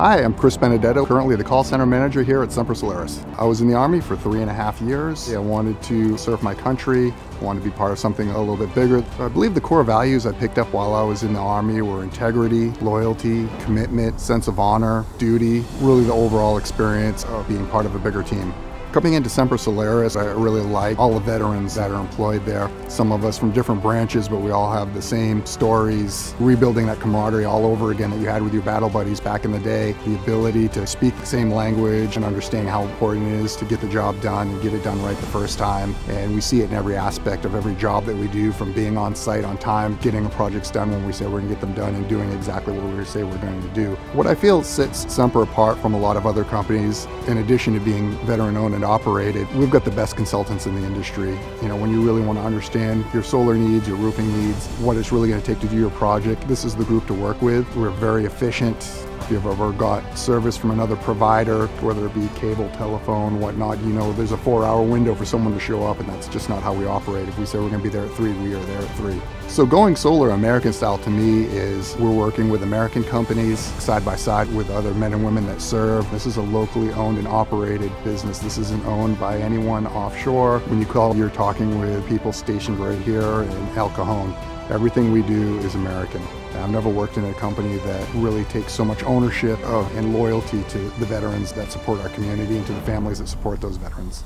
Hi, I'm Chris Benedetto, currently the call center manager here at Semper Solaris. I was in the Army for 3.5 years. I wanted to serve my country, wanted to be part of something a little bit bigger. I believe the core values I picked up while I was in the Army were integrity, loyalty, commitment, sense of honor, duty, really the overall experience of being part of a bigger team. Coming into Semper Solaris, I really like all the veterans that are employed there. Some of us from different branches, but we all have the same stories, rebuilding that camaraderie all over again that you had with your battle buddies back in the day. The ability to speak the same language and understand how important it is to get the job done and get it done right the first time. And we see it in every aspect of every job that we do, from being on site on time, getting the projects done when we say we're going to get them done, and doing exactly what we say we're going to do. What I feel sets Semper apart from a lot of other companies, in addition to being veteran-owned and operated, we've got the best consultants in the industry. You know, when you really want to understand your solar needs, your roofing needs, what it's really going to take to do your project, this is the group to work with. We're very efficient. If you've ever got service from another provider, whether it be cable, telephone, whatnot, you know there's a 4-hour window for someone to show up, and that's just not how we operate. If we say we're going to be there at 3, we are there at 3. So going solar American style to me is we're working with American companies side by side with other men and women that serve. This is a locally owned and operated business. This isn't owned by anyone offshore. When you call, you're talking with people stationed right here in El Cajon. Everything we do is American. I've never worked in a company that really takes so much ownership of and loyalty to the veterans that support our community and to the families that support those veterans.